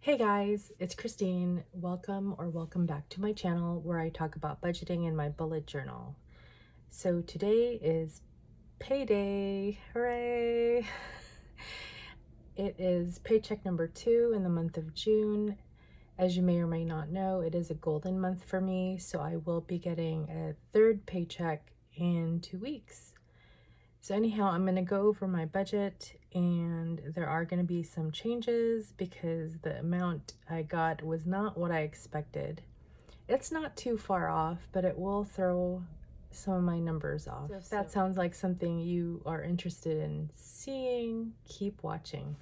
Hey guys, it's Christine. Welcome back to my channel where I talk about budgeting in my bullet journal. So today is payday. Hooray! It is paycheck number 2 in the month of June. As you may or may not know, it is a golden month for me, so I will be getting a third paycheck in 2 weeks. So anyhow, I'm going to go over my budget, and there are going to be some changes because the amount I got was not what I expected. It's not too far off, but it will throw some of my numbers off. So if that sounds like something you are interested in seeing, keep watching.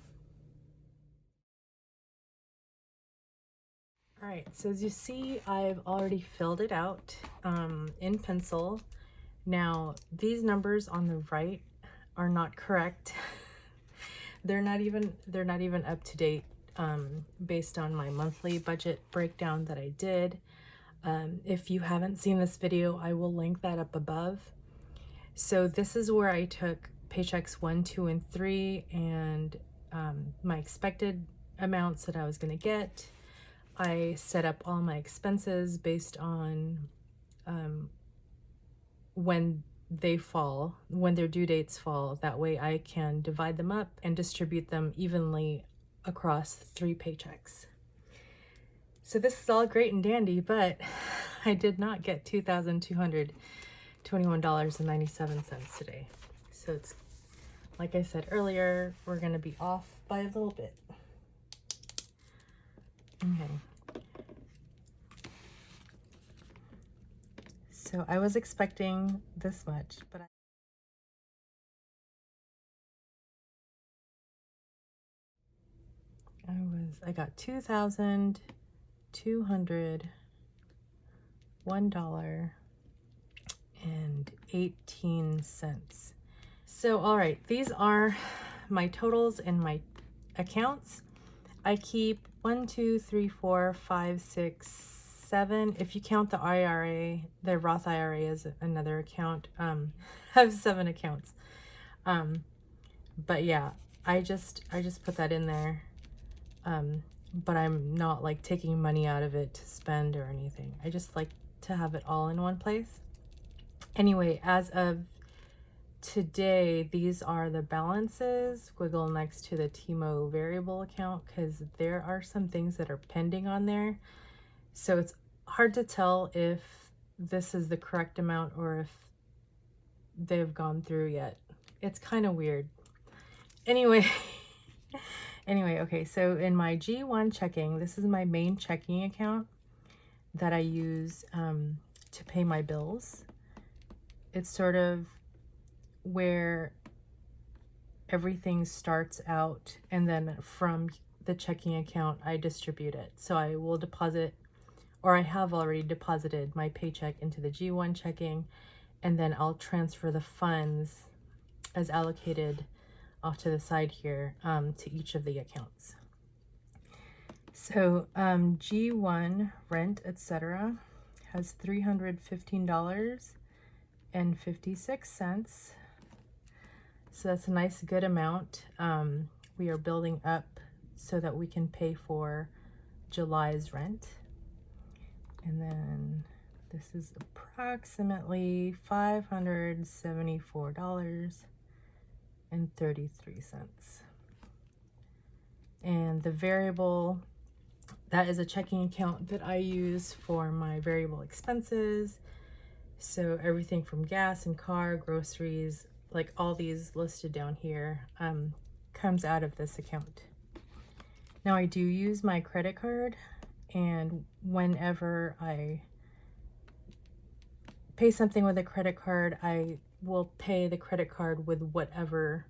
All right, so as you see, I've already filled it out in pencil. Now, these numbers on the right are not correct. they're not even up to date based on my monthly budget breakdown that I did. If you haven't seen this video, I will link that up above. So this is where I took paychecks 1, 2, and 3 and my expected amounts that I was going to get. I set up all my expenses based on when they fall, when their due dates fall. That way I can divide them up and distribute them evenly across 3 paychecks. So this is all great and dandy, but I did not get $2,221.97 today. So it's, like I said earlier, we're going to be off by a little bit. Okay. So I was expecting this much, but I got $2,201.18. So, all right, these are my totals in my accounts. I keep 1, 2, 3, 4, 5, 6, 7. If you count the IRA, the Roth IRA is another account. I have 7 accounts. But yeah, I just put that in there. But I'm not like taking money out of it to spend or anything. I just like to have it all in one place. Anyway, as of today, these are the balances. Squiggle next to the T-Mo variable account because there are some things that are pending on there. So it's hard to tell if this is the correct amount or if they've gone through yet. It's kind of weird. Anyway, okay, so in my G1 checking, this is my main checking account that I use to pay my bills. It's sort of where everything starts out, and then from the checking account, I distribute it. So I will deposit, or I have already deposited my paycheck into the G1 checking, and then I'll transfer the funds as allocated off to the side here to each of the accounts. So G1 rent, etc. has $315.56. So that's a nice good amount. We are building up so that we can pay for July's rent. And then this is approximately $574.33. And the variable, that is a checking account that I use for my variable expenses. So everything from gas and car, groceries, like all these listed down here, comes out of this account. Now I do use my credit card, and whenever I pay something with a credit card, I will pay the credit card with whatever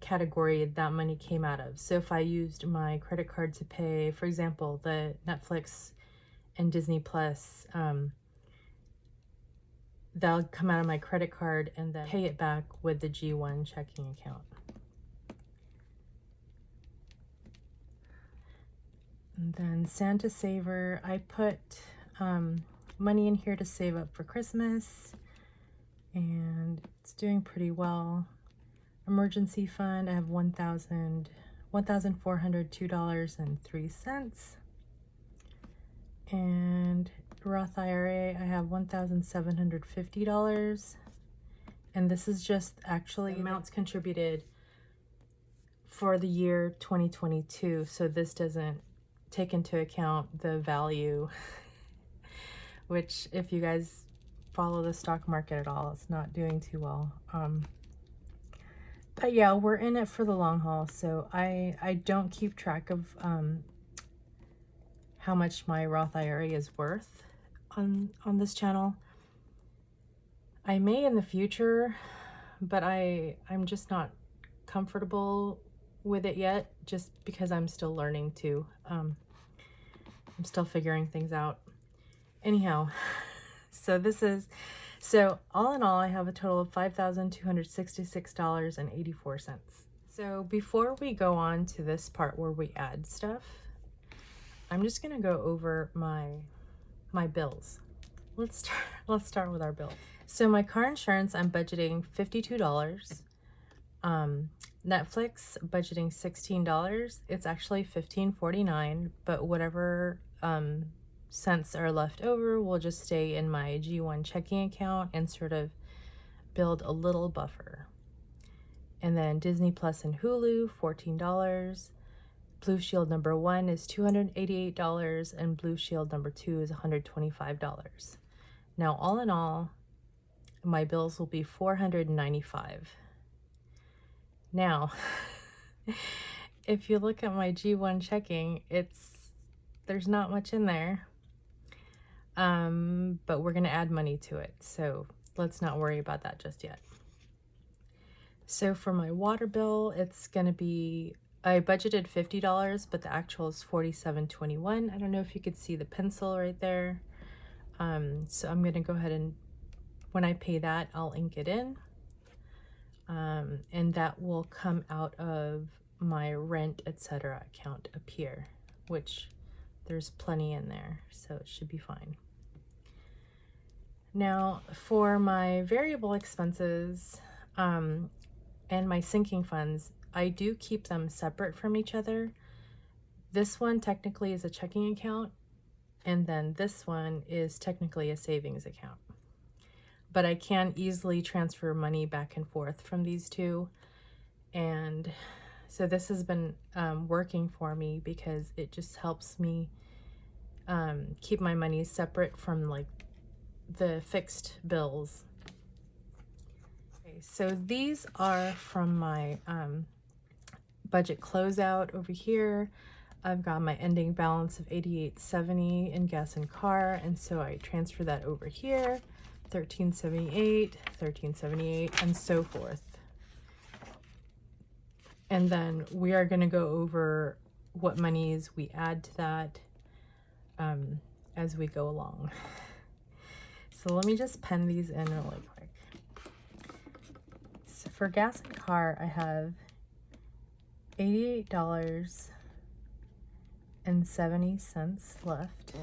category that money came out of. So if I used my credit card to pay, for example, the Netflix and Disney Plus, that'll come out of my credit card and then pay it back with the G1 checking account. And then Santa Saver, I put money in here to save up for Christmas, and it's doing pretty well. Emergency fund, I have $1,100 $1,402.03. And Roth IRA, I have $1,750. And this is just actually amounts contributed for the year 2022. So this doesn't take into account the value, which if you guys follow the stock market at all, it's not doing too well. But yeah, we're in it for the long haul. So I don't keep track of how much my Roth IRA is worth on this channel. I may in the future, but I'm just not comfortable with it yet, just because I'm still learning too. I'm still figuring things out. Anyhow, so all in all, I have a total of $5,266.84. So before we go on to this part where we add stuff, I'm just gonna go over my bills. Let's start with our bills. So my car insurance, I'm budgeting $52. Netflix, budgeting $16. It's actually $15.49, but whatever cents are left over will just stay in my G1 checking account and sort of build a little buffer. And then Disney Plus and Hulu, $14. Blue Shield number 1 is $288, and Blue Shield number 2 is $125. Now, all in all, my bills will be $495. Now, if you look at my G1 checking, there's not much in there. But we're gonna add money to it, so let's not worry about that just yet. So for my water bill, it's gonna be, I budgeted $50, but the actual is $47.21. I don't know if you could see the pencil right there. So I'm gonna go ahead and, when I pay that, I'll ink it in. And that will come out of my rent, etc. account up here, which there's plenty in there, so it should be fine. Now, for my variable expenses and my sinking funds, I do keep them separate from each other. This one technically is a checking account, and then this one is technically a savings account. But I can easily transfer money back and forth from these two. And so this has been working for me because it just helps me keep my money separate from like the fixed bills. Okay, so these are from my budget closeout over here. I've got my ending balance of $88.70 in gas and car, and so I transfer that over here. $13.78, $13.78, and so forth. And then we are going to go over what monies we add to that as we go along. So let me just pen these in really quick. So for gas and car, I have $88.70 left.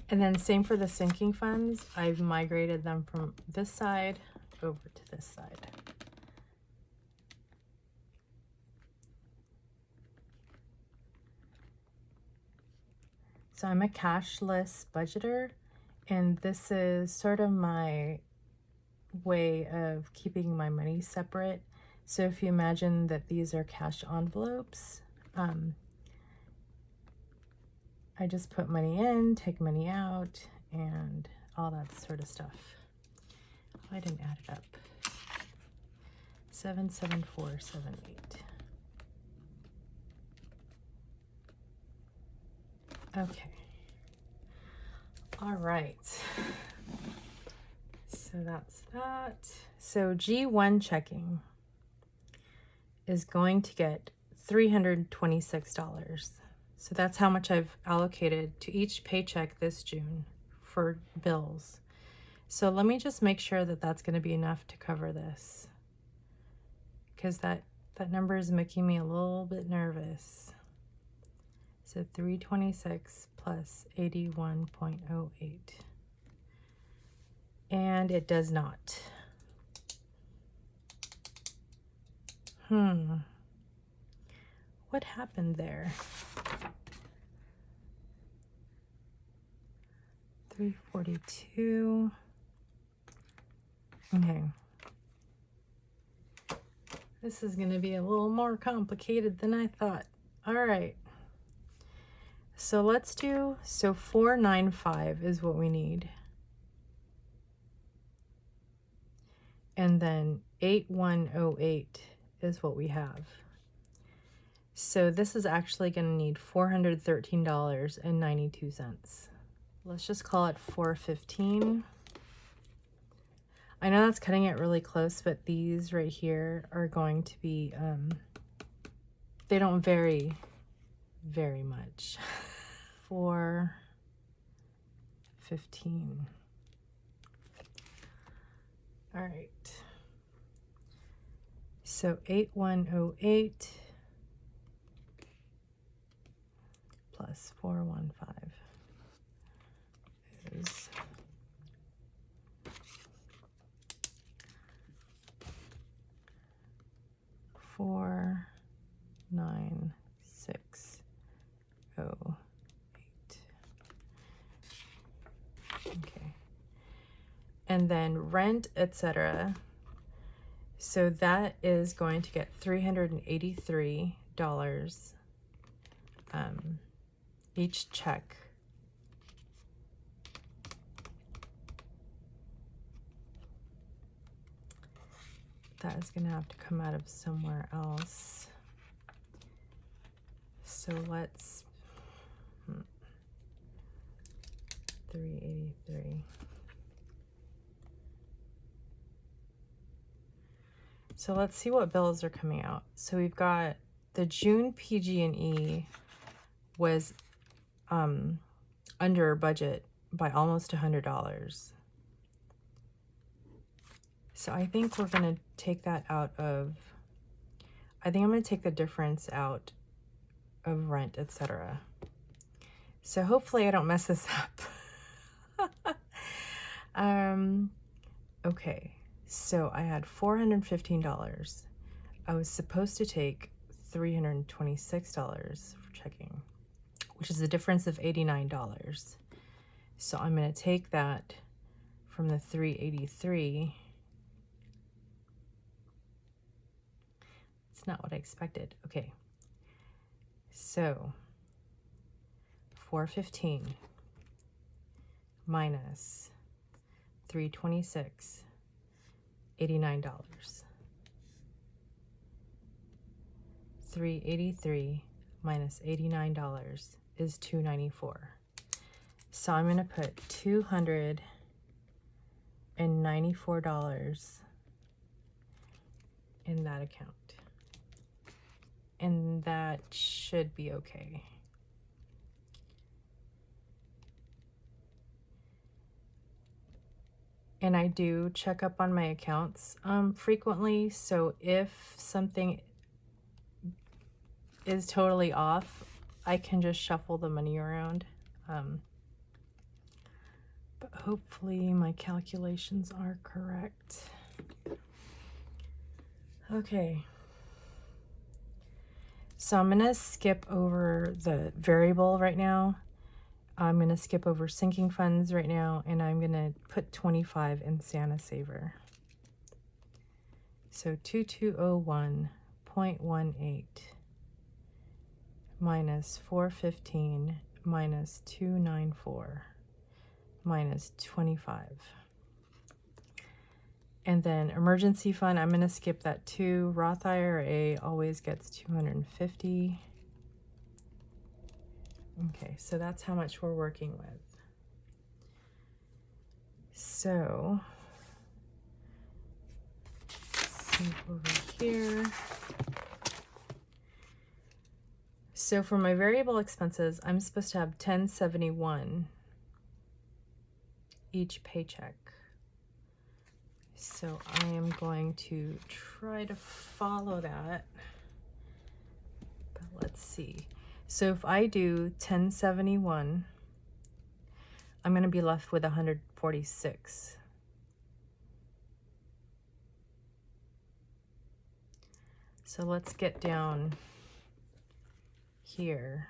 And then same for the sinking funds. I've migrated them from this side over to this side. So I'm a cashless budgeter, and this is sort of my way of keeping my money separate. So if you imagine that these are cash envelopes, I just put money in, take money out, and all that sort of stuff. I didn't add it up. 77478. Okay. All right. So that's that. So G1 checking is going to get $326. So that's how much I've allocated to each paycheck this June for bills. So let me just make sure that that's going to be enough to cover this, because that number is making me a little bit nervous. So 326 plus 81.08. And it does not. What happened there? 342. Okay. This is going to be a little more complicated than I thought. All right. So let's do, 495 is what we need. And then 8108 is what we have. So this is actually going to need $413.92. Let's just call it 415. I know that's cutting it really close, but these right here are going to be, they don't vary very much. 415. All right. So 8108 plus 415 is 49608. Okay. And then rent, etc. So that is going to get $383 each check. That is going to have to come out of somewhere else. So let's 383. So let's see what bills are coming out. So we've got the June PG&E was under budget by almost $100. So I think we're going to take that out of, I think I'm going to take the difference out of rent, etc. So hopefully I don't mess this up. Okay, so I had $415. I was supposed to take $326 for checking, which is a difference of $89. So I'm going to take that from the 383. It's not what I expected. Okay. So 415 minus 326, $89. 383 minus $89 is $294. So I'm going to put $294 in that account. And that should be okay. And I do check up on my accounts frequently, so if something is totally off, I can just shuffle the money around. But hopefully my calculations are correct. Okay. So I'm going to skip over the variable right now. I'm going to skip over sinking funds right now, and I'm going to put 25 in Santa Saver. So 2201.18 minus 415 minus 294 minus 25. And then emergency fund, I'm going to skip that too. Roth IRA always gets 250. Okay, so that's how much we're working with. So, see over here. So for my variable expenses, I'm supposed to have $1071 each paycheck. So I am going to try to follow that. But let's see. So if I do 1071, I'm going to be left with 146. So let's get down here.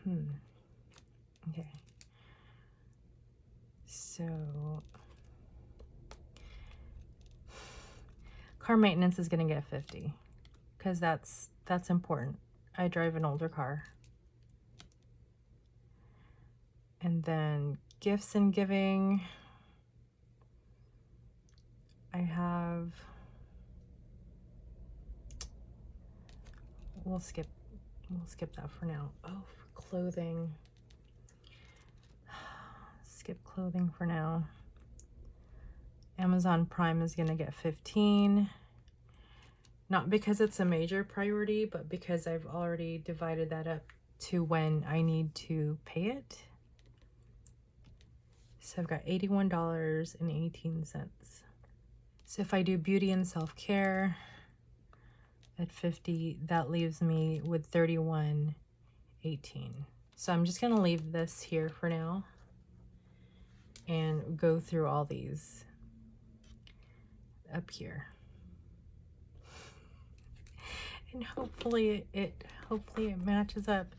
Okay. So car maintenance is going to get 50 because that's important. I drive an older car. And then gifts and giving, I have, we'll skip that for now. Oh, for clothing. Skip clothing for now. Amazon Prime is going to get 15. Not because it's a major priority, but because I've already divided that up to when I need to pay it. So I've got $81.18. So if I do beauty and self-care at 50, that leaves me with $31.18. So I'm just going to leave this here for now and go through all these up here. And hopefully it matches up.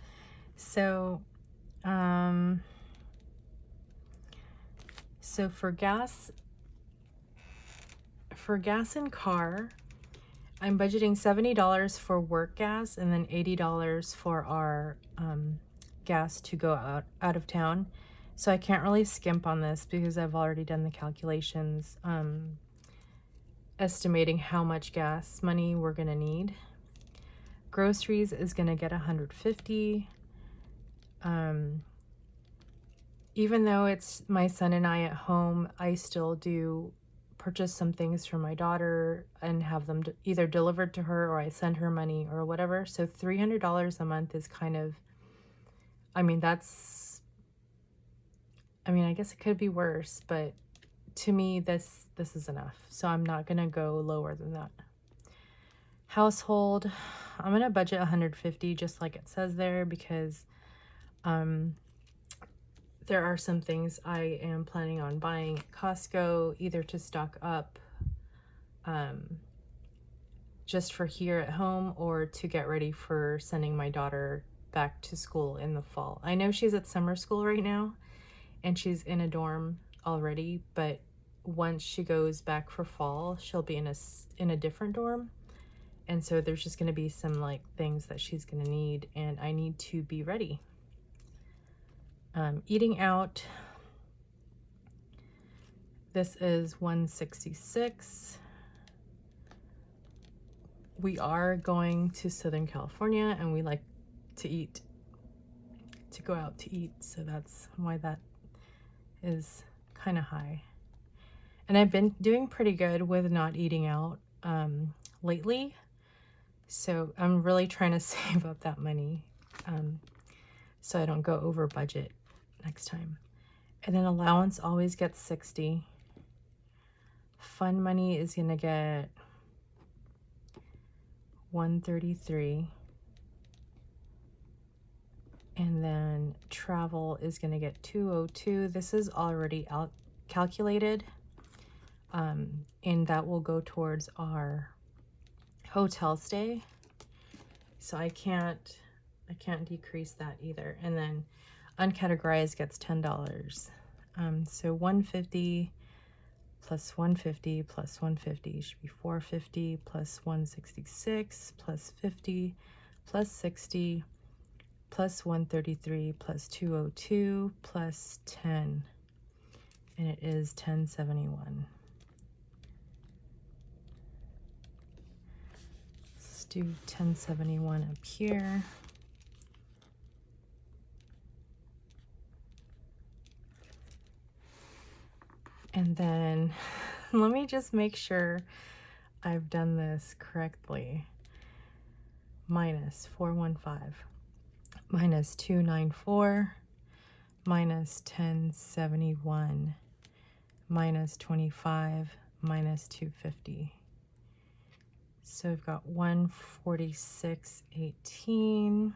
So so for gas and car, I'm budgeting $70 for work gas and then $80 for our gas to go out of town. So I can't really skimp on this because I've already done the calculations, estimating how much gas money we're gonna need. Groceries is gonna get 150. Even though it's my son and I at home, I still do purchase some things for my daughter and have them either delivered to her or I send her money or whatever. So $300 a month is kind of, I guess it could be worse, but to me, this is enough. So I'm not gonna go lower than that. Household, I'm gonna budget 150 just like it says there because there are some things I am planning on buying at Costco, either to stock up just for here at home or to get ready for sending my daughter back to school in the fall. I know she's at summer school right now and she's in a dorm already, but once she goes back for fall, she'll be in a different dorm. And so there's just going to be some like things that she's going to need and I need to be ready. Eating out, this is 166. We are going to Southern California and we like to go out to eat. So that's why that is kind of high. And I've been doing pretty good with not eating out lately. So I'm really trying to save up that money so I don't go over budget next time. And then allowance always gets 60. Fund money is going to get 133. And then travel is going to get 202. This is already calculated. And that will go towards our hotel stay. So I can't decrease that either. And then uncategorized gets $10. So 150 plus 150 plus 150 should be 450 plus 166 plus 50 plus 60 plus 133 plus 202 plus 10. And it is 1071. Let's do 1071 up here. And then let me just make sure I've done this correctly. Minus 415, minus 294, minus 1071 minus 25 minus 250. So I've got 146.18,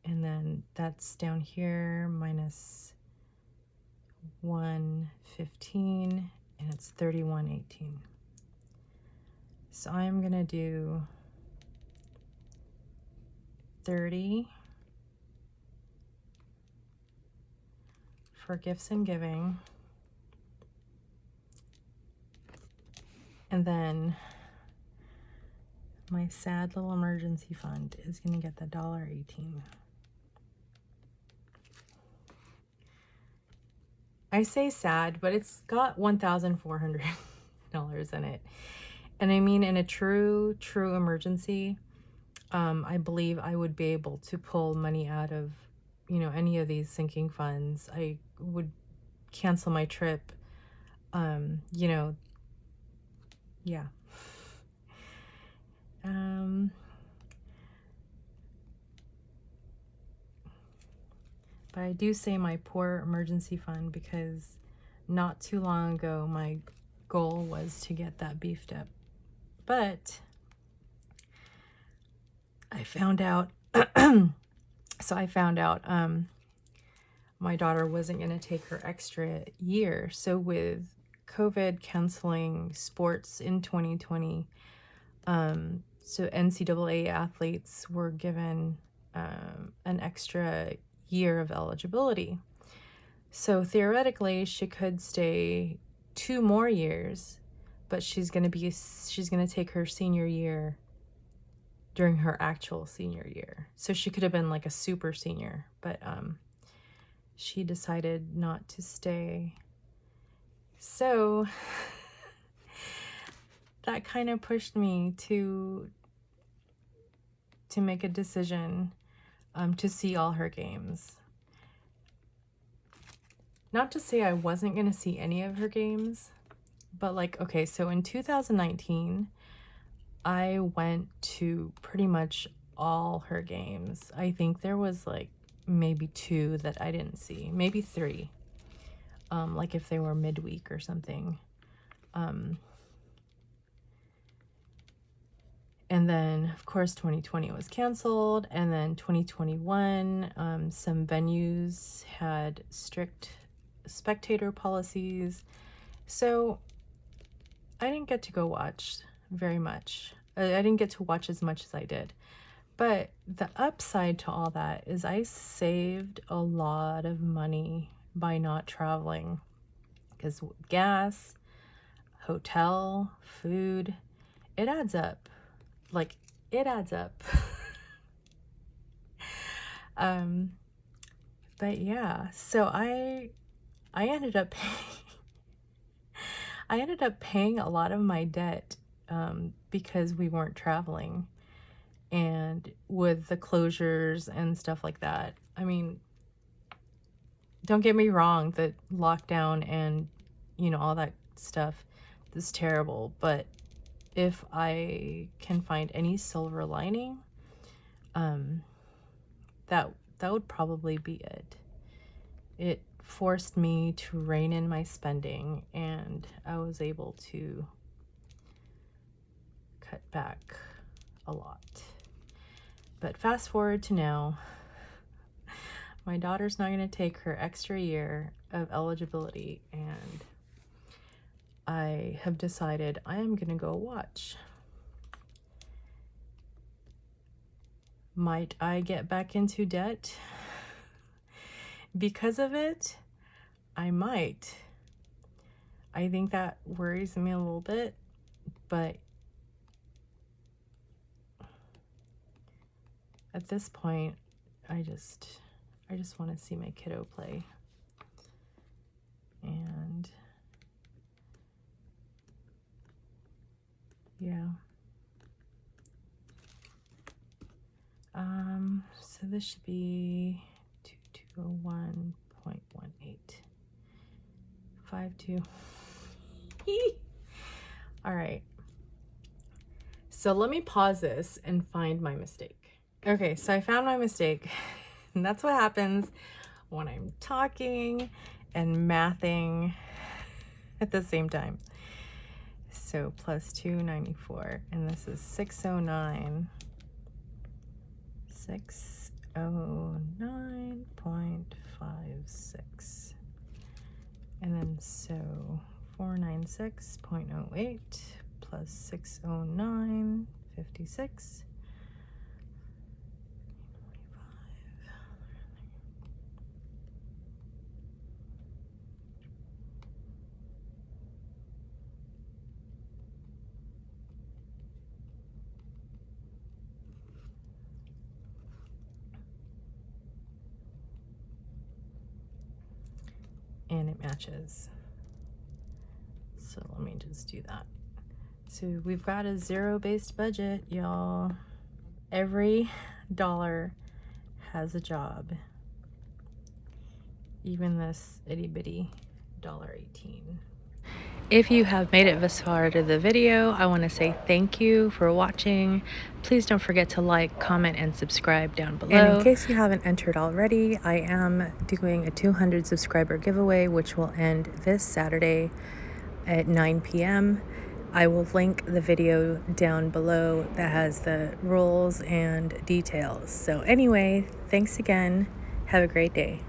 and then that's down here minus 115, and it's 31.18. So I'm gonna do 30 for gifts and giving, and then my sad little emergency fund is gonna get the $1.18. I say sad, but it's got $1,400 in it. And I mean, in a true emergency, I believe I would be able to pull money out of, you know, any of these sinking funds. I would cancel my trip, you know, yeah. But I do say my poor emergency fund because not too long ago, my goal was to get that beefed up. But I found out, my daughter wasn't going to take her extra year. So with COVID canceling sports in 2020, so NCAA athletes were given an extra year of eligibility. So theoretically, she could stay 2 more years, but she's going to take her senior year during her actual senior year. So she could have been like a super senior, but she decided not to stay. So that kind of pushed me to make a decision to see all her games. Not to say I wasn't going to see any of her games, but like, okay, so in 2019, I went to pretty much all her games. I think there was like maybe 2 that I didn't see, maybe 3, like if they were midweek or something. And then, of course, 2020 was canceled. And then 2021, some venues had strict spectator policies. So I didn't get to go watch very much. I didn't get to watch as much as I did. But the upside to all that is I saved a lot of money by not traveling. Because gas, hotel, food, it adds up. Like, it adds up. But yeah, so I ended up paying a lot of my debt because we weren't traveling, and with the closures and stuff like that. I mean, don't get me wrong, the lockdown and, you know, all that stuff is terrible, but if I can find any silver lining, that would probably be it. It forced me to rein in my spending, and I was able to cut back a lot. But fast forward to now, my daughter's not going to take her extra year of eligibility, and I have decided I am going to go watch. Might I get back into debt because of it? I might. I think that worries me a little bit, but at this point, I just want to see my kiddo play. And yeah. So this should be 2201.18. 52. All right. So let me pause this and find my mistake. Okay, so I found my mistake. And that's what happens when I'm talking and mathing at the same time. So plus 294, and this is 609. 609.56. And then so 496.08 plus 609.56. And it matches. So let me just do that. So we've got a zero-based budget, y'all. Every dollar has a job. Even this itty-bitty $1.18. If you have made it this far to the video, I want to say thank you for watching. Please don't forget to like, comment, and subscribe down below. And in case you haven't entered already, I am doing a 200 subscriber giveaway, which will end this Saturday at 9 p.m. I will link the video down below that has the rules and details. So anyway, thanks again. Have a great day.